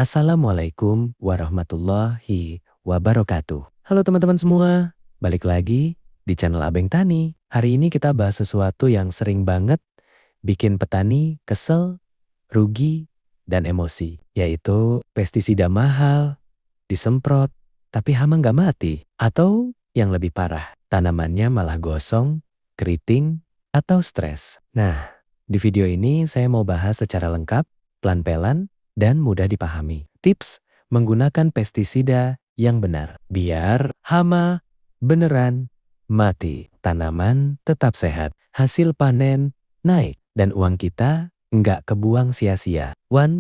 Assalamualaikum warahmatullahi wabarakatuh. Halo teman-teman semua, balik lagi di channel Abeng Tani. Hari ini kita bahas sesuatu yang sering banget bikin petani kesel, rugi, dan emosi. Yaitu pestisida mahal, disemprot, tapi hama nggak mati. Atau yang lebih parah, tanamannya malah gosong, keriting, atau stres. Nah, di video ini saya mau bahas secara lengkap, pelan-pelan, dan mudah dipahami. Tips menggunakan pestisida yang benar. Biar hama beneran mati. Tanaman tetap sehat. Hasil panen naik. Dan uang kita nggak kebuang sia-sia.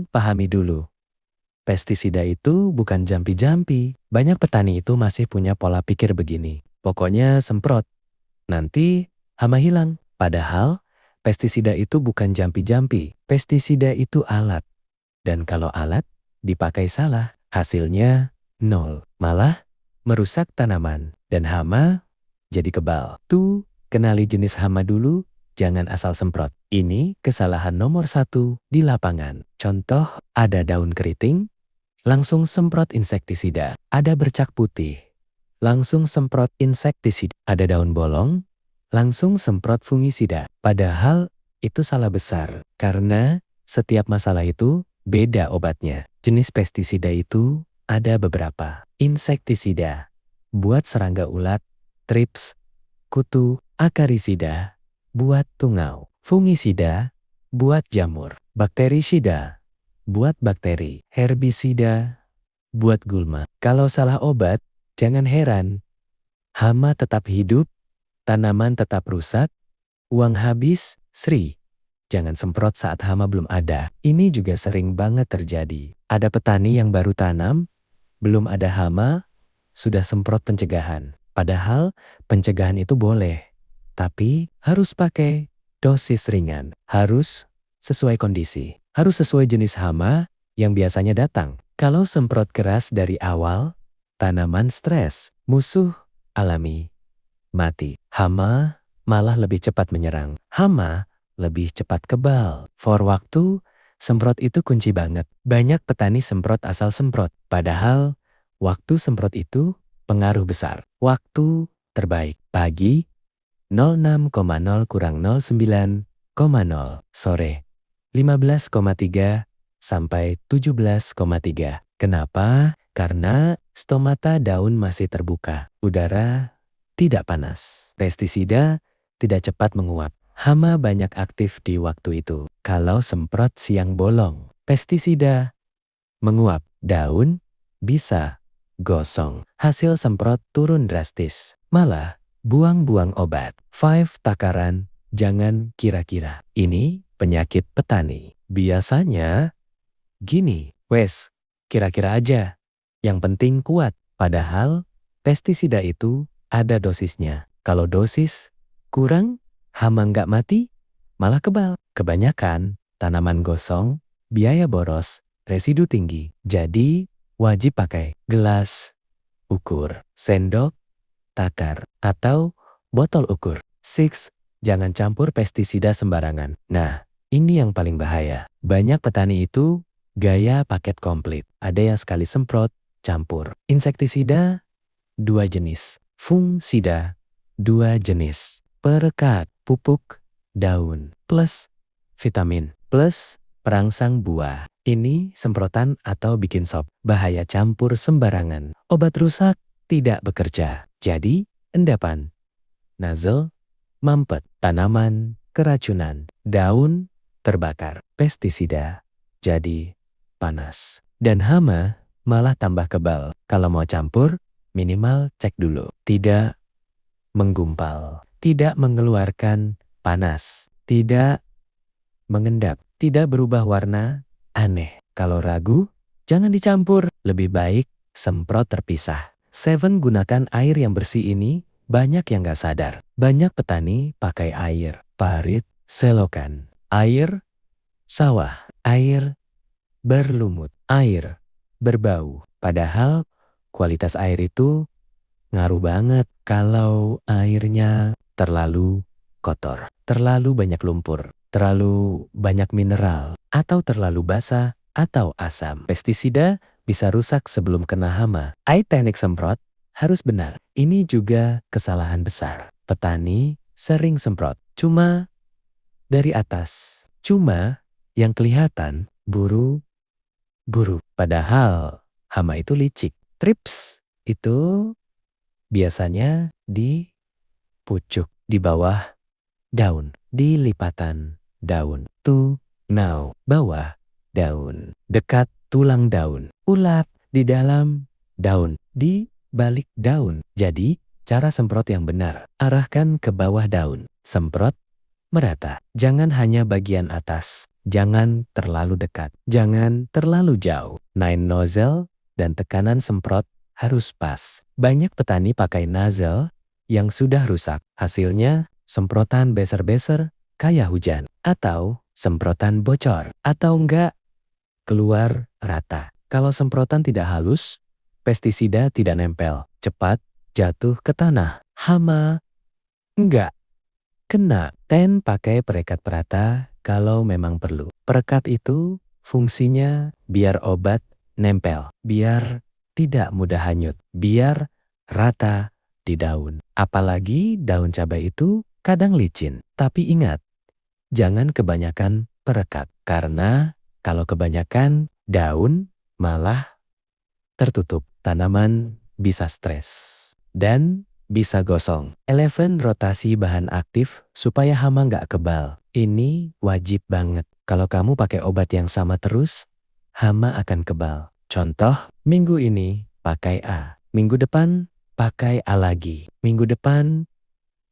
Pahami dulu. Pestisida itu bukan jampi-jampi. Banyak petani itu masih punya pola pikir begini. Pokoknya semprot. Nanti hama hilang. Padahal pestisida itu bukan jampi-jampi. Pestisida itu alat. Dan kalau alat dipakai salah, hasilnya nol. Malah merusak tanaman dan hama jadi kebal. Tuh, kenali jenis hama dulu, jangan asal semprot. Ini kesalahan nomor 1 di lapangan. Contoh, ada daun keriting, langsung semprot insektisida. Ada bercak putih, langsung semprot insektisida. Ada daun bolong, langsung semprot fungisida. Padahal itu salah besar, karena setiap masalah itu beda obatnya. Jenis pestisida itu ada beberapa. Insektisida, buat serangga ulat, trips, kutu. Akarisida, buat tungau. Fungisida, buat jamur. Bakterisida, buat bakteri. Herbisida, buat gulma. Kalau salah obat, jangan heran. Hama tetap hidup, tanaman tetap rusak, uang habis, Sri. Jangan semprot saat hama belum ada. Ini juga sering banget terjadi. Ada petani yang baru tanam, belum ada hama, sudah semprot pencegahan. Padahal pencegahan itu boleh. Tapi harus pakai dosis ringan. Harus sesuai kondisi. Harus sesuai jenis hama yang biasanya datang. Kalau semprot keras dari awal, tanaman stres. Musuh alami mati. Hama malah lebih cepat menyerang. Hama lebih cepat kebal. For waktu, semprot itu kunci banget. Banyak petani semprot asal semprot. Padahal, waktu semprot itu pengaruh besar. Waktu terbaik. Pagi, 06,0 kurang 09,0. Sore, 15,3 sampai 17,3. Kenapa? Karena stomata daun masih terbuka. Udara tidak panas. Pestisida tidak cepat menguap. Hama banyak aktif di waktu itu. Kalau semprot siang bolong, pestisida menguap. Daun bisa gosong. Hasil semprot turun drastis. Malah buang-buang obat. 5 takaran, jangan kira-kira. Ini penyakit petani. Biasanya gini, wes, kira-kira aja. Yang penting kuat. Padahal pestisida itu ada dosisnya. Kalau dosis kurang, hama nggak mati, malah kebal. Kebanyakan tanaman gosong, biaya boros, residu tinggi. Jadi wajib pakai gelas ukur, sendok, takar, atau botol ukur. 6. Jangan campur pestisida sembarangan. Nah, ini yang paling bahaya. Banyak petani itu gaya paket komplit. Ada yang sekali semprot, campur. Insektisida 2 jenis. Fungisida 2 jenis. Perekat, pupuk, daun, plus vitamin, plus perangsang buah. Ini semprotan atau bikin sop. Bahaya campur sembarangan. Obat rusak tidak bekerja. Jadi, endapan, nozzle, mampet, tanaman, keracunan, daun, terbakar, pestisida, jadi panas. Dan hama malah tambah kebal. Kalau mau campur, minimal cek dulu. Tidak menggumpal. Tidak mengeluarkan panas, tidak mengendap, tidak berubah warna, aneh. Kalau ragu, jangan dicampur. Lebih baik semprot terpisah. 7. Gunakan air yang bersih ini, banyak yang gak sadar. Banyak petani pakai air parit, selokan, air sawah, air berlumut, air berbau. Padahal kualitas air itu ngaruh banget. Kalau airnya terlalu kotor, terlalu banyak lumpur, terlalu banyak mineral, atau terlalu basah, atau asam. Pestisida bisa rusak sebelum kena hama. Teknik semprot harus benar. Ini juga kesalahan besar. Petani sering semprot cuma dari atas. Cuma yang kelihatan buru-buru. Padahal hama itu licik. Trips itu biasanya di pucuk, di bawah daun, di lipatan daun. Now, bawah daun, dekat tulang daun. Ulat di dalam daun, di balik daun. Jadi, cara semprot yang benar, arahkan ke bawah daun. Semprot merata. Jangan hanya bagian atas. Jangan terlalu dekat. Jangan terlalu jauh. Nozzle dan tekanan semprot harus pas. Banyak petani pakai nozzle yang sudah rusak. Hasilnya semprotan beser-beser kayak hujan. Atau semprotan bocor. Atau enggak keluar rata. Kalau semprotan tidak halus, pestisida tidak nempel. Cepat jatuh ke tanah. Hama enggak kena. Pakai perekat perata kalau memang perlu. Perekat itu fungsinya biar obat nempel. Biar tidak mudah hanyut. Biar rata di daun. Apalagi daun cabai itu kadang licin. Tapi ingat, jangan kebanyakan perekat. Karena kalau kebanyakan, daun malah tertutup. Tanaman bisa stres. Dan bisa gosong. 11 rotasi bahan aktif supaya hama nggak kebal. Ini wajib banget. Kalau kamu pakai obat yang sama terus, hama akan kebal. Contoh, minggu ini pakai A. Minggu depan pakai A lagi. Minggu depan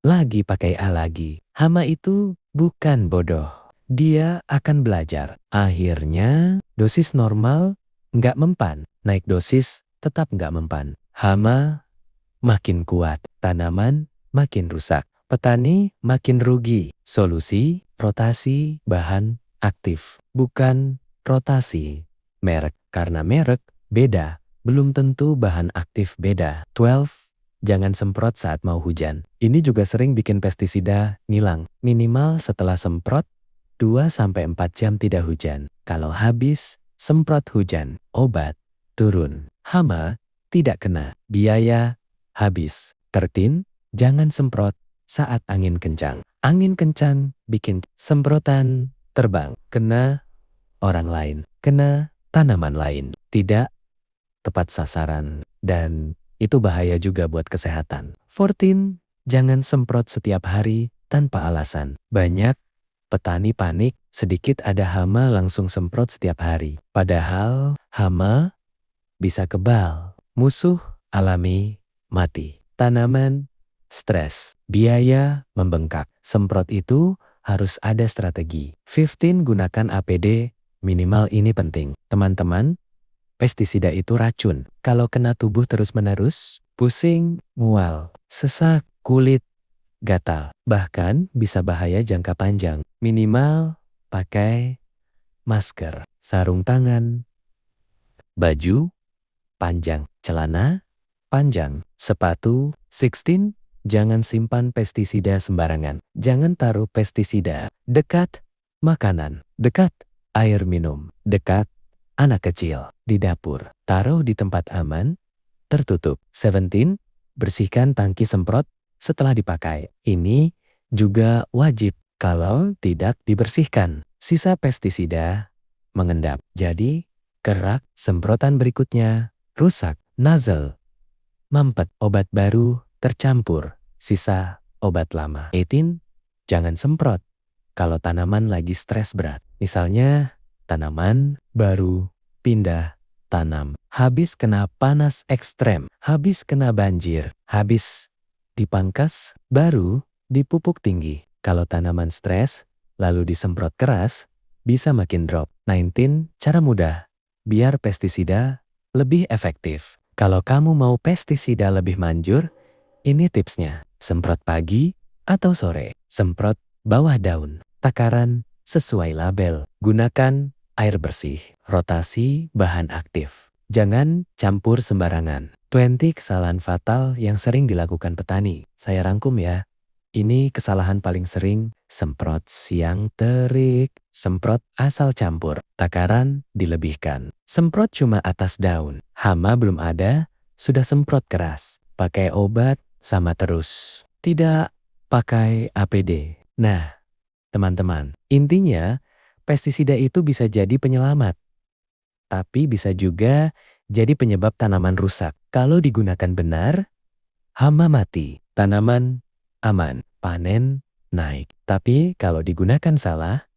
lagi pakai A lagi. Hama itu bukan bodoh. Dia akan belajar. Akhirnya dosis normal nggak mempan. Naik dosis tetap nggak mempan. Hama makin kuat, tanaman makin rusak, petani makin rugi. Solusi, rotasi bahan aktif, bukan rotasi merek. Karena merek beda, belum tentu bahan aktif beda. 12. Jangan semprot saat mau hujan. Ini juga sering bikin pestisida ngilang. Minimal setelah semprot, 2-4 jam tidak hujan. Kalau habis, semprot hujan, obat turun. Hama tidak kena, biaya habis. 13. Jangan semprot saat angin kencang. Angin kencang bikin semprotan terbang. Kena orang lain. Kena tanaman lain. Tidak tepat sasaran. Dan itu bahaya juga buat kesehatan. 14. Jangan semprot setiap hari tanpa alasan. Banyak petani panik, sedikit ada hama langsung semprot setiap hari. Padahal hama bisa kebal. Musuh alami mati. Tanaman stres. Biaya membengkak. Semprot itu harus ada strategi. 15. Gunakan APD. Minimal ini penting. Teman-teman, pestisida itu racun. Kalau kena tubuh terus-menerus, pusing, mual, sesak, kulit, gatal. Bahkan bisa bahaya jangka panjang. Minimal pakai masker, sarung tangan, baju panjang, celana panjang, sepatu. 16. Jangan simpan pestisida sembarangan. Jangan taruh pestisida dekat makanan, dekat air minum, dekat anak kecil, di dapur. Taruh di tempat aman, tertutup. 17. Bersihkan tangki semprot setelah dipakai. Ini juga wajib. Kalau tidak dibersihkan, sisa pestisida mengendap. Jadi, kerak semprotan berikutnya rusak. Nozzle mampet, obat baru tercampur, sisa obat lama. 18. Jangan semprot kalau tanaman lagi stres berat. Misalnya, tanaman baru pindah tanam, habis kena panas ekstrem, habis kena banjir, habis dipangkas, baru dipupuk tinggi. Kalau tanaman stres, lalu disemprot keras, bisa makin drop. 19. Cara mudah biar pestisida lebih efektif. Kalau kamu mau pestisida lebih manjur, ini tipsnya. Semprot pagi atau sore. Semprot bawah daun. Takaran sesuai label. Gunakan air bersih. Rotasi bahan aktif. Jangan campur sembarangan. 20 kesalahan fatal yang sering dilakukan petani. Saya rangkum ya. Ini kesalahan paling sering, semprot siang terik, semprot asal campur, takaran dilebihkan. Semprot cuma atas daun, hama belum ada, sudah semprot keras. Pakai obat sama terus, tidak pakai APD. Nah, teman-teman, intinya pestisida itu bisa jadi penyelamat, tapi bisa juga jadi penyebab tanaman rusak. Kalau digunakan benar, hama mati, tanaman aman, panen naik. Tapi kalau digunakan salah,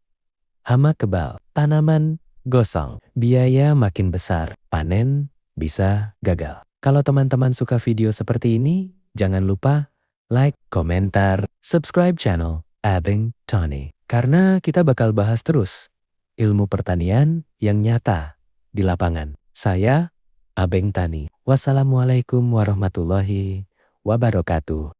hama kebal, tanaman gosong, biaya makin besar, panen bisa gagal. Kalau teman-teman suka video seperti ini, jangan lupa like, komentar, subscribe channel Abeng Tani. Karena kita bakal bahas terus ilmu pertanian yang nyata di lapangan. Saya Abeng Tani. Wassalamualaikum warahmatullahi wabarakatuh.